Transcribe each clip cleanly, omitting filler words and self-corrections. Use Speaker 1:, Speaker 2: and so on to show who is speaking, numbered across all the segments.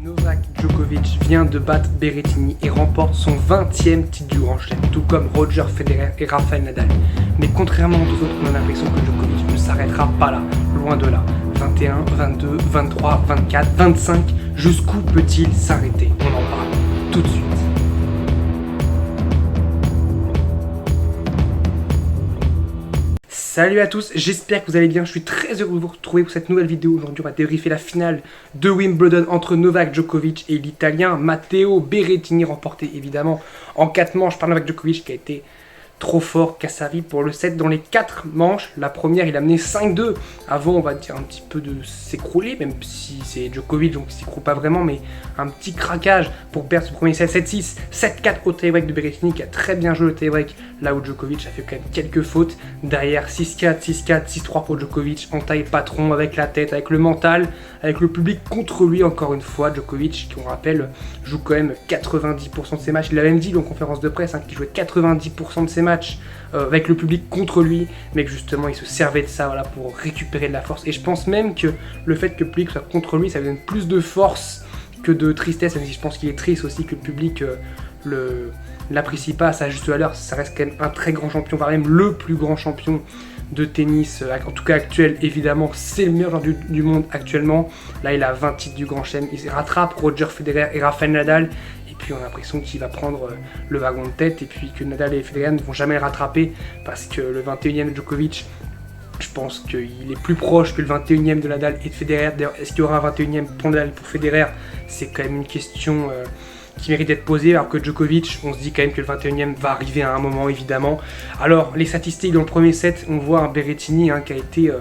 Speaker 1: Novak Djokovic vient de battre Berrettini et remporte son 20e titre du Grand Chelem, tout comme Roger Federer et Rafael Nadal. Mais contrairement aux autres, on a l'impression que Djokovic ne s'arrêtera pas là, loin de là. 21, 22, 23, 24, 25, jusqu'où peut-il s'arrêter? On en parle tout de suite. Salut à tous, j'espère que vous allez bien, je suis très heureux de vous retrouver pour cette nouvelle vidéo. Aujourd'hui on va débriefer la finale de Wimbledon entre Novak Djokovic et l'Italien Matteo Berrettini, remporté évidemment en 4 manches par Novak Djokovic qui a été trop fort qu'à sa vie pour le set dans les 4 manches. La première il a mené 5-2 avant, on va dire, un petit peu de s'écrouler, même si c'est Djokovic donc il s'écroule pas vraiment, mais un petit craquage pour perdre ce premier set 7-6, 7-4 au tie-break de Berrettini qui a très bien joué le tie-break, là où Djokovic a fait quand même quelques fautes. Derrière 6-4, 6-4, 6-3 pour Djokovic en taille patron, avec la tête, avec le mental, avec le public contre lui encore une fois. Djokovic, qui on rappelle, joue quand même 90% de ses matchs, il l'a même dit en conférence de presse, qu'il jouait 90% de ses matchs avec le public contre lui, mais que justement il se servait de ça, voilà, pour récupérer de la force. Et je pense même que le fait que le public soit contre lui, ça lui donne plus de force que de tristesse, même si je pense qu'il est triste aussi que le public l'apprécie pas à sa juste valeur. Ça reste quand même un très grand champion, voire même le plus grand champion de tennis, en tout cas actuel évidemment, c'est le meilleur joueur du monde actuellement. Là il a 20 titres du Grand Chelem, il rattrape Roger Federer et Rafael Nadal. Et puis on a l'impression qu'il va prendre le wagon de tête et puis que Nadal et Federer ne vont jamais le rattraper parce que le 21e de Djokovic, je pense qu'il est plus proche que le 21e de Nadal et de Federer. D'ailleurs, est-ce qu'il y aura un 21e pour Nadal et pour Federer? C'est quand même une question qui mérite d'être posée, alors que Djokovic, on se dit quand même que le 21e va arriver à un moment évidemment. Alors les statistiques dans le premier set, on voit un Berrettini qui a été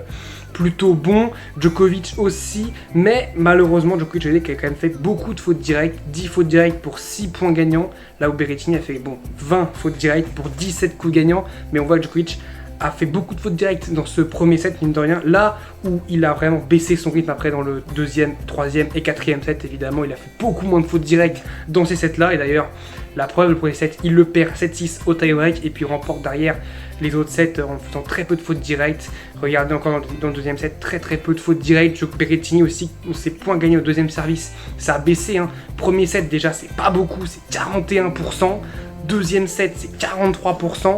Speaker 1: plutôt bon, Djokovic aussi, mais malheureusement Djokovic a quand même fait beaucoup de fautes directes, 10 fautes directes pour 6 points gagnants, là où Berrettini a fait 20 fautes directes pour 17 coups gagnants, mais on voit que Djokovic a fait beaucoup de fautes directes dans ce premier set, mine de rien, là où il a vraiment baissé son rythme après dans le deuxième, troisième et quatrième set. Évidemment, il a fait beaucoup moins de fautes directes dans ces sets-là, et d'ailleurs, la preuve, le premier set, il le perd 7-6 au tie-break, et puis remporte derrière les autres sets en faisant très peu de fautes directes. Regardez encore dans le deuxième set, très peu de fautes directes. Berrettini aussi, ses points gagnés au deuxième service, ça a baissé. Premier set, déjà, c'est pas beaucoup, c'est 41%. Deuxième set, c'est 43%.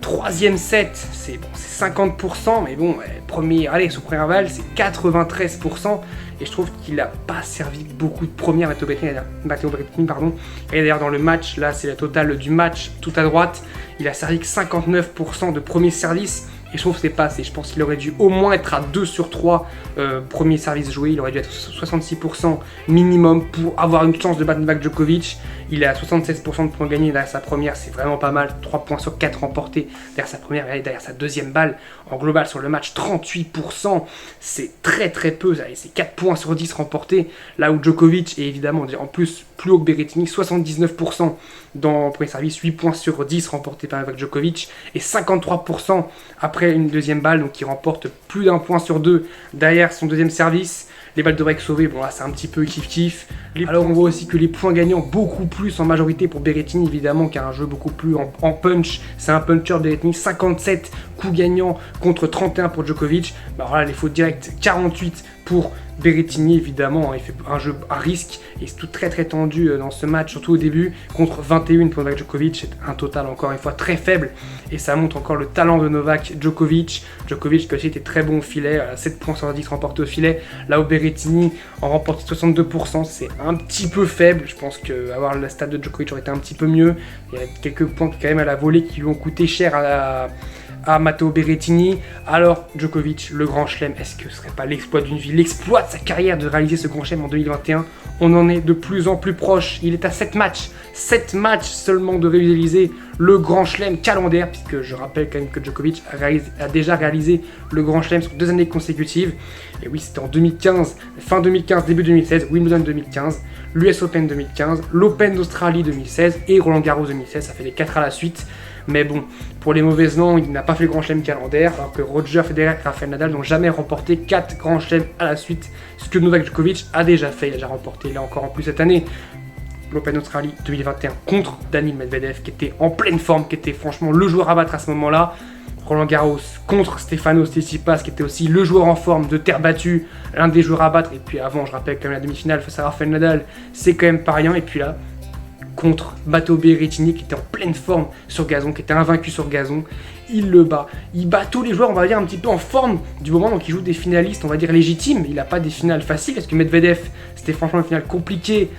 Speaker 1: Troisième set, c'est 50%, mais bon, son premier aval, c'est 93%. Et je trouve qu'il n'a pas servi beaucoup de première Matteo Berrettini, pardon. Et d'ailleurs, dans le match, là, c'est la totale du match, tout à droite, il a servi que 59% de premier service. Et je trouve que c'est pas assez. Je pense qu'il aurait dû au moins être à 2 sur 3 premiers services joués. Il aurait dû être 66% minimum pour avoir une chance de battre Novak Djokovic. Il est à 76% de points gagnés derrière sa première. C'est vraiment pas mal. 3 points sur 4 remportés derrière sa première et derrière sa deuxième balle. En global sur le match, 38%. C'est très peu. C'est 4 points sur 10 remportés. Là où Djokovic est évidemment en plus plus haut que Berrettini. 79% dans le premier service. 8 points sur 10 remportés par Novak Djokovic. Et 53% après une deuxième balle, donc il remporte plus d'un point sur 2 derrière son deuxième service. Les balles de break sauvées, bon là c'est un petit peu kiff-kiff. Alors on voit aussi que les points gagnants beaucoup plus en majorité pour Berrettini, évidemment, car un jeu beaucoup plus en punch. C'est un puncher Berrettini, 57 coups gagnants contre 31 pour Djokovic. Alors là les fautes directes, 48 pour Berrettini, évidemment, il fait un jeu à risque et c'est tout très tendu dans ce match, surtout au début, contre 21 pour Novak Djokovic. C'est un total encore une fois très faible et ça montre encore le talent de Novak Djokovic. Djokovic qui aussi était très bon au filet, 7 points sur 10 remportés au filet, là où Berrettini en remporte 62%, c'est un petit peu faible. Je pense qu'avoir la stat de Djokovic aurait été un petit peu mieux. Il y a quelques points quand même à la volée qui lui ont coûté cher à Matteo Berrettini. Alors Djokovic, le Grand Chelem, est-ce que ce serait pas l'exploit d'une vie, l'exploit de sa carrière de réaliser ce Grand Chelem en 2021? On en est de plus en plus proche, il est à 7 matchs seulement de réaliser le Grand Chelem calendaire, puisque je rappelle quand même que Djokovic a déjà réalisé le Grand Chelem sur 2 années consécutives. Et oui, c'était en 2015, fin 2015, début 2016, Wimbledon 2015, l'US Open 2015, l'Open d'Australie 2016 et Roland Garros 2016, ça fait les 4 à la suite. Mais bon, pour les mauvaises langues, il n'a pas fait le Grand Chelem calendaire, alors que Roger Federer et Rafael Nadal n'ont jamais remporté 4 Grands Chelems à la suite, ce que Novak Djokovic a déjà fait. Il a déjà remporté, là encore en plus cette année, l'Open d'Australie 2021 contre Daniil Medvedev, qui était en pleine forme, qui était franchement le joueur à battre à ce moment-là. Roland Garros contre Stefanos Tsitsipas, qui était aussi le joueur en forme de terre battue, l'un des joueurs à battre. Et puis avant, je rappelle quand même la demi-finale face à Rafael Nadal, c'est quand même pas rien. Et puis là, contre Matteo Berrettini, qui était en pleine forme sur gazon, qui était invaincu sur gazon, il le bat. Il bat tous les joueurs, on va dire, un petit peu en forme du moment, donc il joue des finalistes, on va dire, légitimes. Il n'a pas des finales faciles, parce que Medvedev, c'était franchement une finale compliquée,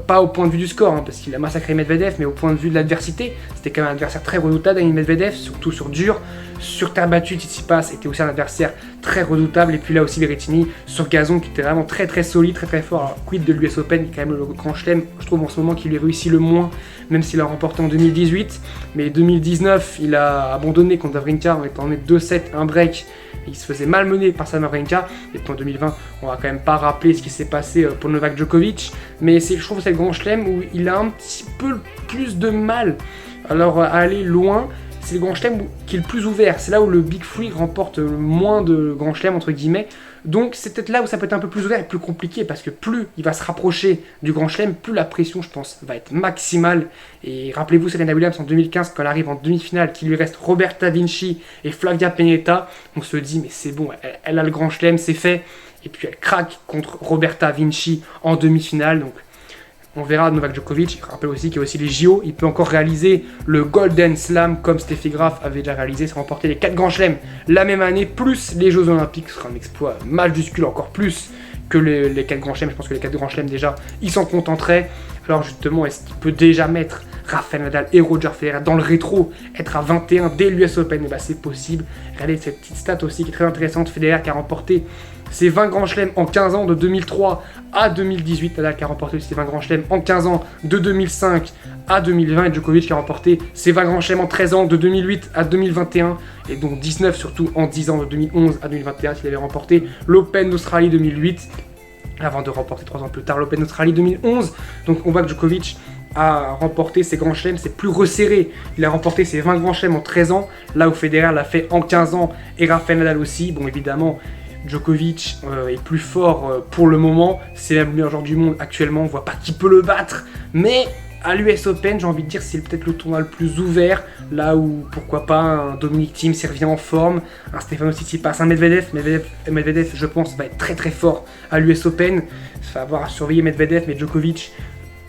Speaker 1: pas au point de vue du score, parce qu'il a massacré Medvedev, mais au point de vue de l'adversité. C'était quand même un adversaire très redoutable, Daniil Medvedev, surtout sur dur. Sur terre battue, Tsitsipas était aussi un adversaire très redoutable. Et puis là aussi, Berrettini sur gazon, qui était vraiment très très solide, très très fort. Alors, quid de l'US Open, qui est quand même le grand chelem, je trouve en ce moment qu'il lui réussit le moins, même s'il a remporté en 2018. Mais 2019, il a abandonné contre Wawrinka en étant né 2-7, un break. Il se faisait malmener par Sam Wawrinka. Et puis en 2020, on va quand même pas rappeler ce qui s'est passé pour Novak Djokovic. Mais je trouve que c'est le grand chelem où il a un petit peu plus de mal alors à aller loin. C'est le grand chelem qui est le plus ouvert. C'est là où le Big Free remporte le moins de grand chelem, entre guillemets. Donc c'est peut-être là où ça peut être un peu plus ouvert et plus compliqué, parce que plus il va se rapprocher du grand chelem, plus la pression, je pense, va être maximale. Et rappelez-vous Serena Williams en 2015, quand elle arrive en demi-finale, qu'il lui reste Roberta Vinci et Flavia Pennetta, on se dit mais c'est bon, elle a le grand chelem, c'est fait. Et puis elle craque contre Roberta Vinci en demi-finale, donc on verra Novak Djokovic. Je rappelle aussi qu'il y a aussi les JO, il peut encore réaliser le Golden Slam comme Steffi Graf avait déjà réalisé, c'est remporter les 4 grands chelems la même année, plus les Jeux Olympiques. Ce sera un exploit majuscule, encore plus que les 4 grands chelems. Je pense que les 4 grands chelems déjà, ils s'en contenteraient. Alors justement, est-ce qu'il peut déjà mettre Rafael Nadal et Roger Federer dans le rétro, être à 21 dès l'US Open? Et bah c'est possible. Regardez cette petite stat aussi qui est très intéressante. Federer qui a remporté ses 20 grands chelems en 15 ans, de 2003 à 2018. Nadal qui a remporté ses 20 grands chelems en 15 ans, de 2005 à 2020. Et Djokovic qui a remporté ses 20 grands chelems en 13 ans, de 2008 à 2021. Et donc 19 surtout en 10 ans, de 2011 à 2021. Il avait remporté l'Open d'Australie 2008, avant de remporter 3 ans plus tard l'Open d'Australie 2011. Donc on voit que Djokovic a remporté ses grands chelems, c'est plus resserré. Il a remporté ses 20 grands chelems en 13 ans, là où Federer l'a fait en 15 ans, et Rafael Nadal aussi. Bon, évidemment, Djokovic est plus fort pour le moment, c'est même le meilleur joueur du monde actuellement, on voit pas qui peut le battre, mais à l'US Open, j'ai envie de dire, c'est peut-être le tournoi le plus ouvert, là où, pourquoi pas, un Dominic Thiem s'y revient en forme, un Stefanos Tsitsipas, un Medvedev, je pense, va être très très fort à l'US Open. Il va avoir à surveiller Medvedev, mais Djokovic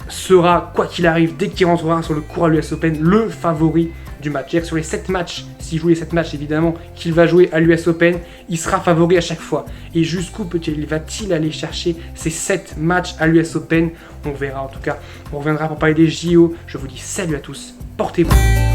Speaker 1: sera, quoi qu'il arrive, dès qu'il rentrera sur le court à l'US Open, le favori du match. Sur les 7 matchs, s'il joue les 7 matchs évidemment qu'il va jouer à l'US Open, il sera favori à chaque fois. Et jusqu'où va-t-il aller chercher ces 7 matchs à l'US Open? On verra. En tout cas, on reviendra pour parler des JO. Je vous dis salut à tous, portez-vous.